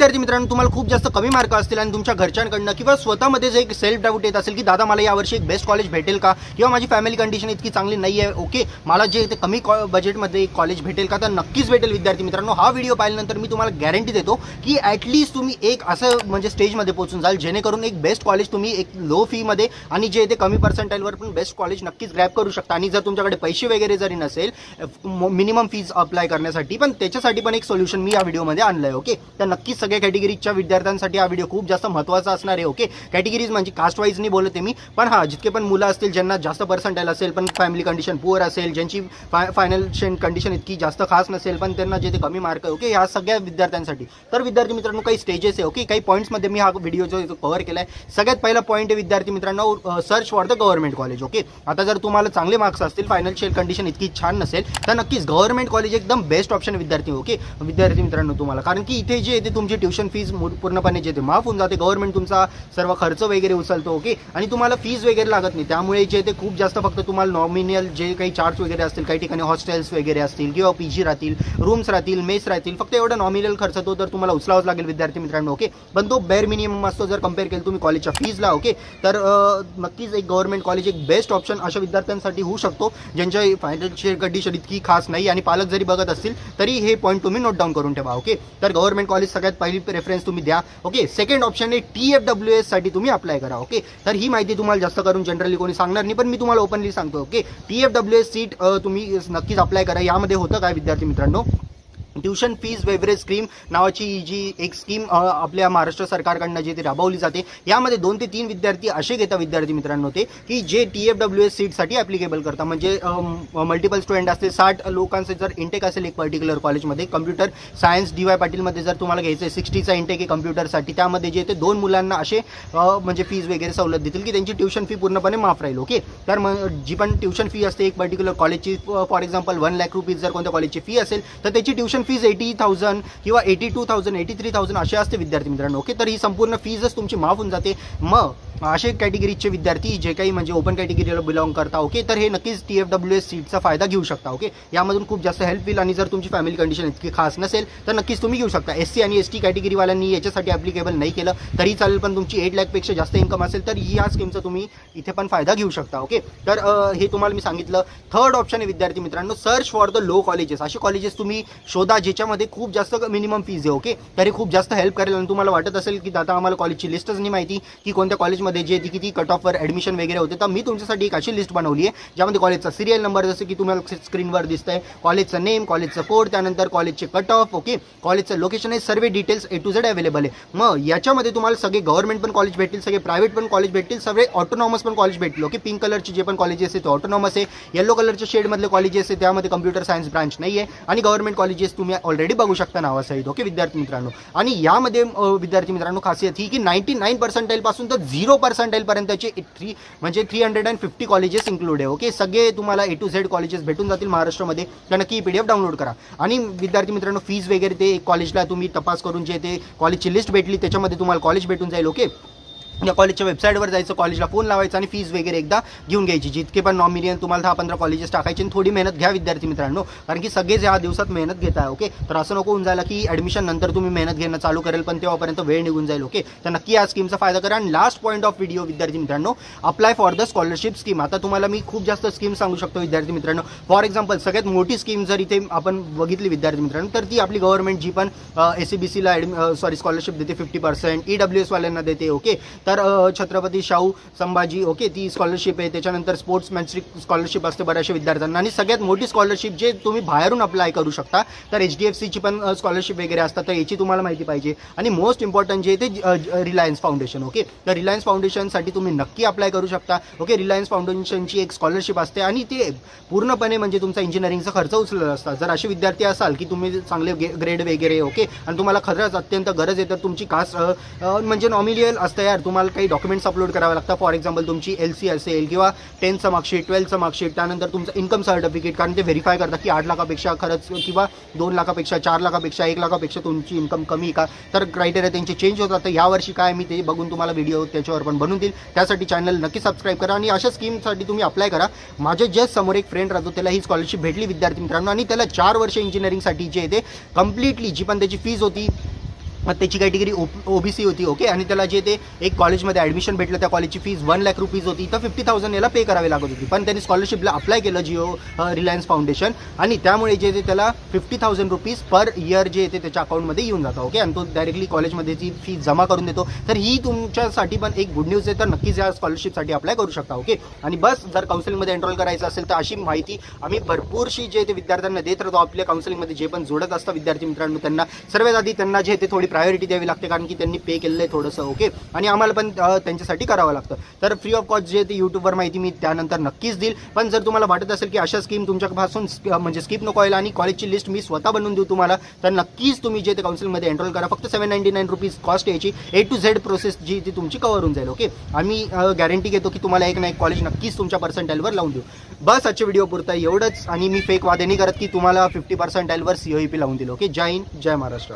विद्यार्थी मित्रांनो, तुम्हाला खूप जास्त कमी मार्क असतील आणि तुमच्या घरच्यांकडनं किंवा स्वतःमध्ये जे एक सेल्फ डाऊट येत असेल की दादा मला यावर्षी एक बेस्ट कॉलेज भेटेल का, किंवा माझी फॅमिली कंडिशन इतकी चांगली नाही आहे, ओके मला जे ते कमी बजेटमध्ये एक कॉलेज भेटेल का, तर नक्कीच भेटेल विद्यार्थी मित्रांनो. हा व्हिडिओ पाहिल्यानंतर मी तुम्हाला गॅरंटी देतो की ॲटलीस्ट तुम्ही एक असं म्हणजे स्टेजमध्ये पोहोचून जाल जेणेकरून एक बेस्ट कॉलेज तुम्ही एक लो फीमध्ये आणि जे ते कमी पर्सेंटाईलवर पण बेस्ट कॉलेज नक्कीच ग्रॅब करू शकता. आणि जर तुमच्याकडे पैसे वगैरे जरी नसेल मिनिमम फीज अप्लाय करण्यासाठी, पण त्याच्यासाठी पण एक सोल्युशन मी या व्हिडिओमध्ये आणलं आहे. ओके, तर नक्कीच सगळ्या कॅटेगरीच्या विद्यार्थ्यांसाठी हा व्हिडिओ खूप जास्त महत्त्वाचा असणार आहे. ओके, कॅटेगरीज म्हणजे कास्ट वाईज नाही बोलते मी, पण हां जितके पण मुलं असतील ज्यांना जास्त पर्सेंटाईल असेल पण फॅमिली कंडिशन पुअर असेल, ज्यांची फायनान्शियल कंडिशन इतकी जास्त खास नसेल पण त्यांना जे ते कमी मार्क आहे, ओके ह्या सगळ्या विद्यार्थ्यांसाठी. तर विद्यार्थी मित्रांनो काही स्टेजेस आहे, ओके काही पॉईंट्समध्ये मी हा व्हिडिओ जो कव्हर केला आहे. सगळ्यात पहिला पॉईंट आहे विद्यार्थी मित्रांनो, search for the government college. Okay, आता जर तुम्हाला चांगले मार्क्स असतील, फायनान्शियल कंडिशन इतकी छान नसेल, तर नक्कीच गव्हर्नमेंट कॉलेज एकदम बेस्ट ऑप्शन विद्यार्थी. ओके विद्यार्थी मित्रांनो तुम्हाला, कारण की इथे जे येते तुमची ट्युशन फीज पूर्णपणे जे ते माफ होऊन जाते, गव्हर्नमेंट तुमचा सर्व खर्च वगैरे उचलतो. ओके, आणि तुम्हाला फीज वगैरे लागत नाही, त्यामुळे जे ते खूप जास्त फक्त तुम्हाला नॉमिनल जे काही चार्ज वगैरे असतील, काही ठिकाणी हॉस्टेल्स वगैरे असतील किंवा पीजी राहतील, रूम्स राहतील, मेस राहतील, फक्त एवढा नॉमिनल खर्च तो तर तुम्हाला उचलावाच लागेल विद्यार्थी मित्रांनो. ओके, पण तो बेअर मिनिमम असतो जर कम्पेअर केलं तुम्ही कॉलेजच्या फीजला. ओके, तर नक्कीच एक गव्हर्नमेंट कॉलेज एक बेस्ट ऑप्शन अशा विद्यार्थ्यांसाठी होऊ शकतो ज्यांच्या फायनान्शियल कंडिशन इतकी खास नाही आणि पालक जरी बघत असतील तरी हे पॉईंट तुम्ही नोट डाऊन करून ठेवा. ओके, तर गव्हर्नमेंट कॉलेज सगळ्यात पहिली प्रेफरन्स तुम्ही द्या. ओके, सेकंड ऑप्शन आहे TFWS साठी तुम्ही अप्लाय करा. ओके, तर ही माहिती तुम्हाला जास्त करून जनरली कोणी सांगणार नाही, पण मी तुम्हाला ओपनली सांगतो. ओके, TFWS सीट तुम्ही नक्कीच अप्लाय करा. यामध्ये होतं काय विद्यार्थी मित्रांनो, ट्युशन फीज वेवरेज स्कीम नावाची जी एक स्कीम आपल्या महाराष्ट्र सरकारकडनं जी ती राबवली जाते, यामध्ये 2 ते 3 विद्यार्थी असे घेतात विद्यार्थी मित्रांनो ते की जे TFWS सीटसाठी ॲप्लिकेबल करतात. म्हणजे मल्टिपल स्टुडंट असते, 60 लोकांचे जर इंटेक असेल एक पर्टिक्युलर कॉलेजमध्ये, कम्प्युटर सायन्स DY पाटीलमध्ये जर तुम्हाला घ्यायचं आहे 60चा इंटेक आहे कम्प्युटरसाठी, त्यामध्ये जे ते 2 मुलांना असे म्हणजे फीज वगैरे सवलत देतील की त्यांची ट्युशन फी पूर्णपणे माफ राहील. ओके, तर मग जी पण ट्युशन फी असते एक पर्टिक्युलर कॉलेजची, फॉर एक्झाम्पल 1 लाख रुपीज जर कोणत्या कॉलेजची फी असेल तर त्याची ट्युशन फीज 80,000 किंवा 82,000 83,000 असे असते विद्यार्थी मित्रांनो. ओके, तर ही संपूर्ण फीजच तुमची माफ होऊन जाते. मग असे कॅटेगरीचे विद्यार्थी जे काही म्हणजे ओपन कॅटेगरीला बिलॉंग करता, ओके तर हे नक्कीच TFWS सीटचा फायदा घेऊ शकता. ओके, यामधून खूप जास्त हेल्प होईल. आणि जर तुमची फॅमिली कंडिशन इतकी खास नसेल तर नक्कीच तुम्ही घेऊ शकता. SC आणि ST कॅटेगरीवाल्यांनी याच्यासाठी ॲप्लिकेबल नाही केलं तरी चालेल, पण तुमची 8 लाखपेक्षा जास्त इन्कम असेल तर या स्कीमचा तुम्ही इथे पण फायदा घेऊ शकता. ओके, तर हे तुम्हाला मी सांगितलं. थर्ड ऑप्शन आहे विद्यार्थी मित्रांनो, search for the low colleges. असे कॉलेजेस तुम्ही शोधा ज्याच्यामध्ये खूप जास्त मिनिमम फीज आहे. ओके, तरी खूप जास्त हेल्प करेल. आणि तुम्हाला वाटत असेल की दादा आम्हाला कॉलेजची लिस्टच नाही माहिती की कोणत्या कॉलेजमध्ये जे किती कट ऑफवर ॲडमिशन वगैरे होते, तर मी तुमच्यासाठी एक अशी लिस्ट बनवली आहे ज्यामध्ये कॉलेजचा सिरियल नंबर जसं की तुम्हाला स्क्रीनवर दिसतंय, कॉलेजचं नेम, कॉलेजचं कोड, त्यानंतर कॉलेजचे कट ऑफ, ओके कॉलेजचं लोकेशन आहे, सर्व details A to Z available आहे. मग याच्यामध्ये तुम्हाला सगळे गव्हर्नमेंट पण कॉलेज भेटतील, सगळे प्रायव्हेट पण कॉलेज भेटतील, सगळे ऑटोनॉमस पण कॉलेज भेटतील. ओके, पिंक कलरचे जे पण कॉलेजेस आहेत ते ऑटोनॉमस आहे, येलो कलरच्या शेडमधले कॉलेजेस आहे त्यामध्ये कम्प्युटर सायन्स ब्रांच नाही आहे, आणि गव्हर्नमेंट कॉलेजेस तुम्ही ऑलरेडी बघू शकता नावासहित. ओके विद्यार्थी मित्रांनो, आणि यामध्ये विद्यार्थी मित्रांनो खासियत ही की 99% पासून तर 0% पर्यंतचे म्हणजे 350 कॉलेजेस इन्क्लूड आहे. ओके, सगळे तुम्हाला A to Z कॉलेजेस भेटून जातील महाराष्ट्रामध्ये. तर नक्की PDF डाउनलोड करा. आणि विद्यार्थी मित्रांनो फीज वगैरे ते कॉलेजला तुम्ही तपास करून जे ते कॉलेजची लिस्ट भेटली त्याच्यामध्ये तुम्हाला कॉलेज भेटून जाईल. ओके, या कॉलेजच्या वेबसाईटवर जायचं, कॉलेजला फोन लावायचा आणि फीज वगैरे एकदा घेऊन घ्यायची. जितके पण नॉमिनियन तुम्हाला 10-15 कॉलेजेस टाकायचे आणि थोडी मेहनत घ्या विद्यार्थी मित्रांनो, कारण की सगळेच या दिवसात मेहनत घेत आहे. ओके, तर असं नको होऊन जायला की ॲडमिशन नंतर तुम्ही मेहनत घेणं चालू करेल पण तेव्हापर्यंत वेळ निघून जाईल. ओके, तर नक्की या स्कीमचा फायदा करा. आणि लास्ट पॉईंट ऑफ व्हिडिओ विद्यार्थी मित्रांनो, apply for the scholarship scheme. आता तुम्हाला मी खूप जास्त स्कीम सांगू शकतो विद्यार्थी मित्रांनो. फॉर एक्झाम्पल सगळ्यात मोठी स्कीम जर इथे आपण बघितली विद्यार्थी मित्रांनो तर ती आपली गव्हर्नमेंट जी पण SCBCला स्कॉलरशिप देते 50%, EWS वाल्यांना देते. ओके, तर छत्रपती शाहू संभाजी, ओके ती स्कॉलरशिप आहे. त्याच्यानंतर स्पोर्ट्समॅनशिप स्कॉलरशिप असते बऱ्याचशा विद्यार्थ्यांना. आणि सगळ्यात मोठी स्कॉलरशिप जे तुम्ही बाहेरून अप्लाय करू शकता तर HDFCची पण स्कॉलरशिप वगैरे असतात, तर याची तुम्हाला माहिती पाहिजे. आणि मोस्ट इम्पॉर्टंट जे ते रिलायन्स फाउंडेशन. ओके, तर रिलायन्स फाउंडेशनसाठी तुम्ही नक्की अप्लाय करू शकता. ओके, रिलायन्स फाउंडेशनची एक स्कॉलरशिप असते आणि ते पूर्णपणे म्हणजे तुमचा इंजिनिअरिंगचा खर्च उचलला असतात. जर असे विद्यार्थी असाल की तुम्ही चांगले ग्रेड वगैरे, ओके आणि तुम्हाला खरंच अत्यंत गरज आहे तर तुमची कास्ट म्हणजे नॉमिनियल असतं यार, तुम्हाला काही डॉक्युमेंट्स अपलोड करावं लागतं. फॉर एक्झाम्पल तुमची LC असेल किंवा 10चं मार्कशीट, 12चं मार्कशीट, त्यानंतर तुमचं इन्कम सर्टिफिकेट, कारण ते व्हेरीफाय करतात की 8 लाखापेक्षा खरंच किंवा 2 लाखापेक्षा 4 लाखापेक्षा 1 लाखापेक्षा तुमची इन्कम कमी का, तर क्रायटेरिया त्यांचे चेंज होतात. तर यावर्षी काय मी ते बघून तुम्हाला व्हिडिओ त्याच्यावर पण बनवून देईल. त्यासाठी चॅनल नक्की सबस्क्राईब करा आणि अशा स्कीमसाठी तुम्ही अप्लाय करा. माझ्या जस्ट समोर एक फ्रेंड राहतो, त्याला ही स्कॉलरशिप भेटली विद्यार्थी मित्रांनो, आणि त्याला 4 वर्ष इंजिनिअरिंगसाठी जे ते कम्प्लिटली जी पण त्याची फीज होती त्याची कॅटेगरी ओबीसी होती, ओके. आणि त्याला जे ते एक कॉलेजमध्ये ॲडमिशन भेटलं, त्या कॉलेजची फीज 1 लाख रुपीज होती, तर 50,000 याला पे करावी लागत होती. पण त्यांनी स्कॉलरशिपला अप्लाय केलं जिओ रिलायन्स फाउंडेशन, आणि त्यामुळे जे ते त्याला 50,000 रुपीज पर इयर जे ते त्याच्या अकाउंटमध्ये येऊन जातं, ओके. आणि तो डायरेक्टली कॉलेजमध्ये ती फी जमा करून देतो. तर ही तुमच्यासाठी पण एक गुड न्यूज आहे. तर नक्कीच या स्कॉलरशिपसाठी अप्लाय करू शकता, ओके. आणि बस जर काउन्सिलिंगमध्ये एनरोल करायचं असेल तर अशी माहिती आम्ही भरपूरशी जे ते विद्यार्थ्यांना देत राहतो. आपल्या काउन्सिलिंगमध्ये जे पण जोडत असतात विद्यार्थी मित्रांनो, त्यांना सर्वात आधी त्यांना जे ते थोडी प्रायोरिटी द्यावी लागते, कारण की त्यांनी पे केलेलं आहे थोडंसं, ओके. आणि आम्हाला पण त्यांच्यासाठी करावं लागतं. तर फ्री ऑफ कॉस्ट जे ते यूट्यूबवर माहिती मी त्यानंतर नक्कीच देईल. पण जर तुम्हाला वाटत असेल की अशा स्कीम तुमच्यापासून म्हणजे स्किप नको व्हायला आणि कॉलेजची लिस्ट मी स्वतः बनवून देऊ तुम्हाला, तर नक्कीच तुम्ही जे ते काउन्सिलिंगमध्ये एनरोल करा. फक्त 799 रुपीज कॉस्ट यायची, A to Z प्रोसेस जी ती तुमची कव्हर होऊन जाईल, ओके. आम्ही गॅरंटी घेतो की तुम्हाला एक ना एक कॉलेज नक्कीच तुमच्या पर्सेंटाईलवर लावून देऊ. बस आजच्या व्हिडिओ पुरता एवढंच. आणि मी फेक वादे नाही करत की तुम्हाला 50 पर्सेंटाईलवर COEP लावून दिलं, ओके. जय हिंद, जय महाराष्ट्र.